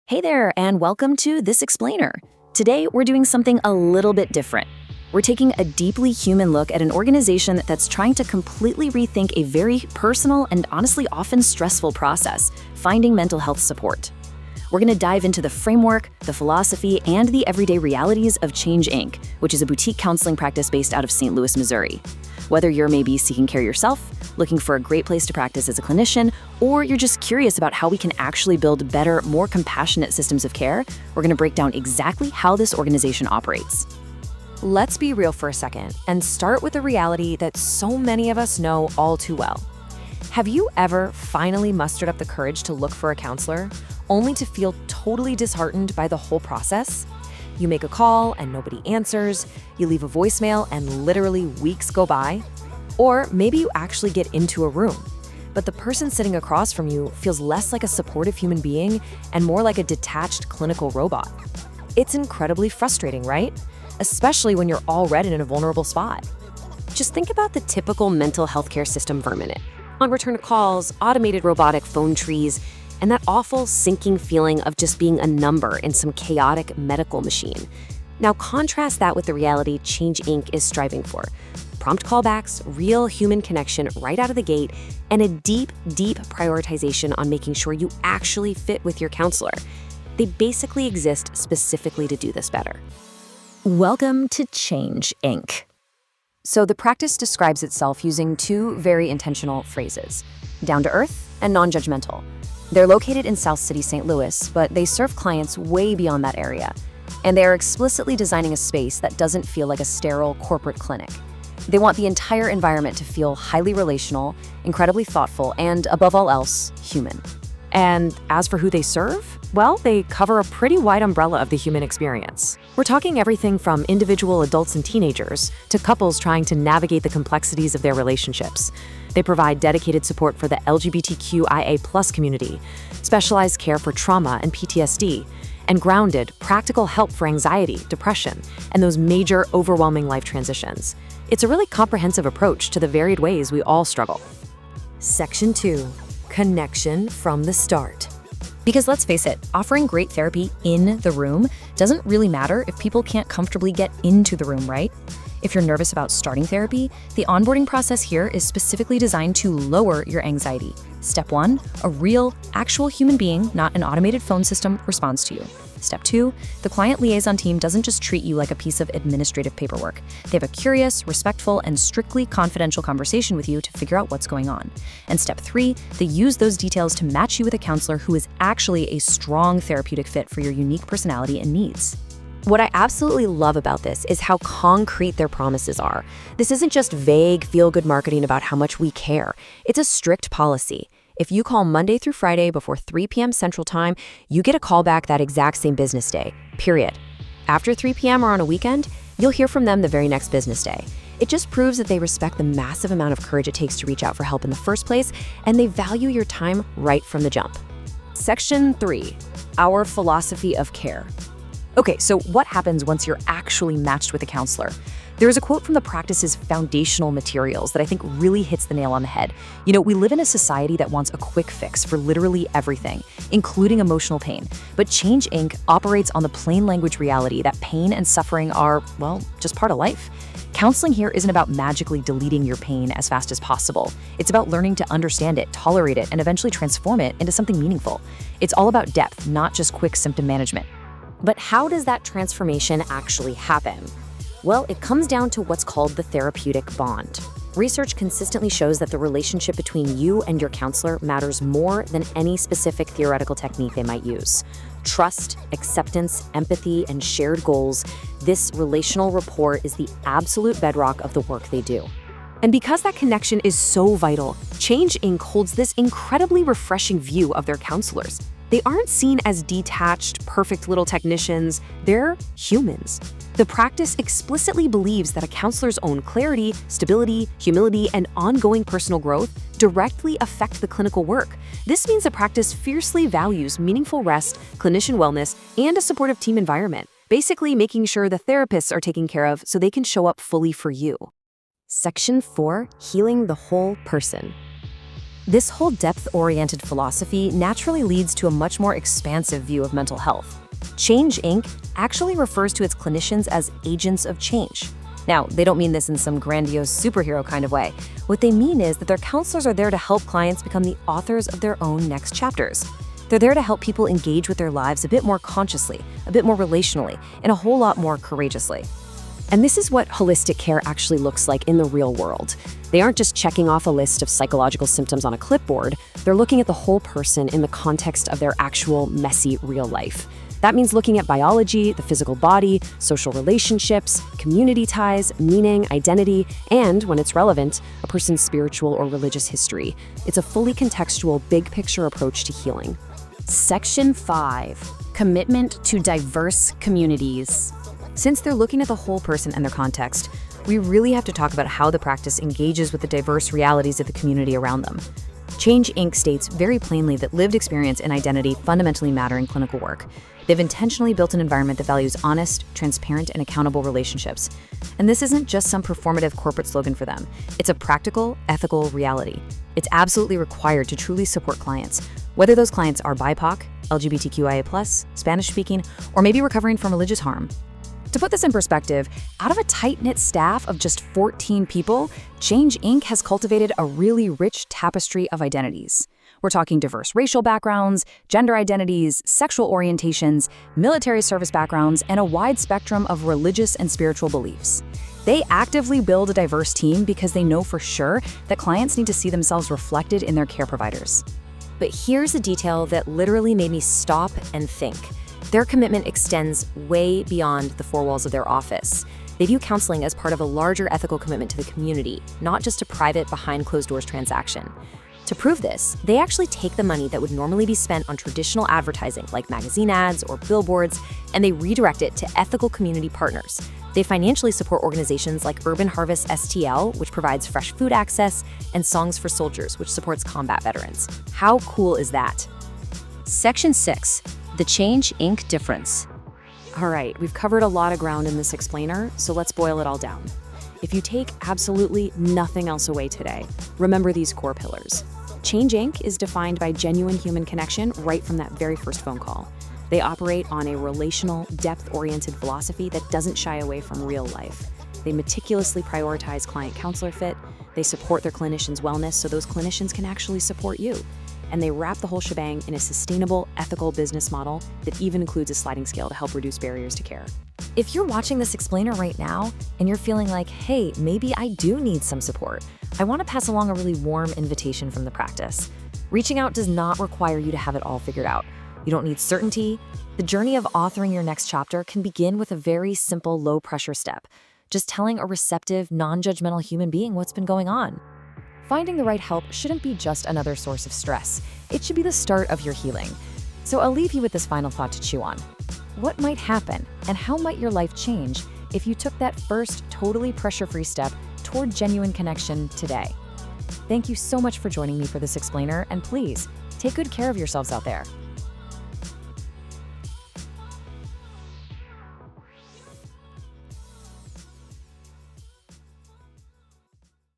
Hey there, and welcome to This Explainer. Today, we're doing something a little bit different. We're taking a deeply human look at an organization that's trying to completely rethink a very personal and honestly often stressful process, finding mental health support. We're going to dive into the framework, the philosophy, and the everyday realities of Change Inc., which is a boutique counseling practice based out of St. Louis, Missouri. Whether you're maybe seeking care yourself, looking for a great place to practice as a clinician, or you're just curious about how we can actually build better, more compassionate systems of care, we're going to break down exactly how this organization operates. Let's be real for a second and start with a reality that so many of us know all too well. Have you ever finally mustered up the courage to look for a counselor, only to feel totally disheartened by the whole process? You make a call and nobody answers, you leave a voicemail and literally weeks go by. Or maybe you actually get into a room, but the person sitting across from you feels less like a supportive human being and more like a detached clinical robot. It's incredibly frustrating, right? Especially when you're already in a vulnerable spot. Just think about the typical mental health care system for a minute. Unreturned calls, automated robotic phone trees, and that awful sinking feeling of just being a number in some chaotic medical machine. Now contrast that with the reality Change Inc. is striving for. Prompt callbacks, real human connection right out of the gate, and a deep, deep prioritization on making sure you actually fit with your counselor. They basically exist specifically to do this better. Welcome to Change Inc. So the practice describes itself using two very intentional phrases: down to earth and non-judgmental. They're located in South City, St. Louis, but they serve clients way beyond that area. And they are explicitly designing a space that doesn't feel like a sterile corporate clinic. They want the entire environment to feel highly relational, incredibly thoughtful, and above all else, human. And as for who they serve, well, they cover a pretty wide umbrella of the human experience. We're talking everything from individual adults and teenagers to couples trying to navigate the complexities of their relationships. They provide dedicated support for the LGBTQIA+ community, specialized care for trauma and PTSD, and grounded, practical help for anxiety, depression, and those major, overwhelming life transitions. It's a really comprehensive approach to the varied ways we all struggle. Section 2. Connection from the start. Because let's face it, offering great therapy in the room doesn't really matter if people can't comfortably get into the room, right? If you're nervous about starting therapy, the onboarding process here is specifically designed to lower your anxiety. Step 1, a real, actual human being, not an automated phone system, responds to you. Step 2, the client liaison team doesn't just treat you like a piece of administrative paperwork. They have a curious, respectful, and strictly confidential conversation with you to figure out what's going on. And Step 3, they use those details to match you with a counselor who is actually a strong therapeutic fit for your unique personality and needs. What I absolutely love about this is how concrete their promises are. This isn't just vague, feel-good marketing about how much we care. It's a strict policy. If you call Monday through Friday before 3 p.m. Central Time, you get a call back that exact same business day, period. After 3 p.m. or on a weekend, you'll hear from them the very next business day. It just proves that they respect the massive amount of courage it takes to reach out for help in the first place, and they value your time right from the jump. Section 3, our philosophy of care. Okay, so what happens once you're actually matched with a counselor? There is a quote from the practice's foundational materials that I think really hits the nail on the head. You know, we live in a society that wants a quick fix for literally everything, including emotional pain. But Change Inc. operates on the plain language reality that pain and suffering are, well, just part of life. Counseling here isn't about magically deleting your pain as fast as possible. It's about learning to understand it, tolerate it, and eventually transform it into something meaningful. It's all about depth, not just quick symptom management. But how does that transformation actually happen? Well, it comes down to what's called the therapeutic bond. Research consistently shows that the relationship between you and your counselor matters more than any specific theoretical technique they might use. Trust, acceptance, empathy, and shared goals, this relational rapport is the absolute bedrock of the work they do. And because that connection is so vital, Change Inc. holds this incredibly refreshing view of their counselors. They aren't seen as detached, perfect little technicians. They're humans. The practice explicitly believes that a counselor's own clarity, stability, humility, and ongoing personal growth directly affect the clinical work. This means the practice fiercely values meaningful rest, clinician wellness, and a supportive team environment, basically making sure the therapists are taken care of so they can show up fully for you. Section 4, healing the whole person. This whole depth-oriented philosophy naturally leads to a much more expansive view of mental health. Change Inc. actually refers to its clinicians as agents of change. Now, they don't mean this in some grandiose superhero kind of way. What they mean is that their counselors are there to help clients become the authors of their own next chapters. They're there to help people engage with their lives a bit more consciously, a bit more relationally, and a whole lot more courageously. And this is what holistic care actually looks like in the real world. They aren't just checking off a list of psychological symptoms on a clipboard, they're looking at the whole person in the context of their actual messy real life. That means looking at biology, the physical body, social relationships, community ties, meaning, identity, and, when it's relevant, a person's spiritual or religious history. It's a fully contextual, big-picture approach to healing. Section 5. Commitment to diverse communities. Since they're looking at the whole person and their context, we really have to talk about how the practice engages with the diverse realities of the community around them. Change Inc. states very plainly that lived experience and identity fundamentally matter in clinical work. They've intentionally built an environment that values honest, transparent, and accountable relationships. And this isn't just some performative corporate slogan for them. It's a practical, ethical reality. It's absolutely required to truly support clients, whether those clients are BIPOC, LGBTQIA+, Spanish-speaking, or maybe recovering from religious harm. To put this in perspective, out of a tight-knit staff of just 14 people, Change Inc. has cultivated a really rich tapestry of identities. We're talking diverse racial backgrounds, gender identities, sexual orientations, military service backgrounds, and a wide spectrum of religious and spiritual beliefs. They actively build a diverse team because they know for sure that clients need to see themselves reflected in their care providers. But here's a detail that literally made me stop and think. Their commitment extends way beyond the four walls of their office. They view counseling as part of a larger ethical commitment to the community, not just a private, behind-closed-doors transaction. To prove this, they actually take the money that would normally be spent on traditional advertising, like magazine ads or billboards, and they redirect it to ethical community partners. They financially support organizations like Urban Harvest STL, which provides fresh food access, and Songs for Soldiers, which supports combat veterans. How cool is that? Section 6. The Change Inc. difference. All right, we've covered a lot of ground in this explainer, so let's boil it all down. If you take absolutely nothing else away today, remember these core pillars. Change Inc. is defined by genuine human connection right from that very first phone call. They operate on a relational, depth-oriented philosophy that doesn't shy away from real life. They meticulously prioritize client-counselor fit. They support their clinicians' wellness so those clinicians can actually support you. And they wrap the whole shebang in a sustainable, ethical business model that even includes a sliding scale to help reduce barriers to care. If you're watching this explainer right now and you're feeling like, hey, maybe I do need some support, I want to pass along a really warm invitation from the practice. Reaching out does not require you to have it all figured out. You don't need certainty. The journey of authoring your next chapter can begin with a very simple, low-pressure step, just telling a receptive, non-judgmental human being what's been going on. Finding the right help shouldn't be just another source of stress. It should be the start of your healing. So I'll leave you with this final thought to chew on. What might happen, and how might your life change if you took that first, totally pressure-free step toward genuine connection today? Thank you so much for joining me for this explainer, and please, take good care of yourselves out there.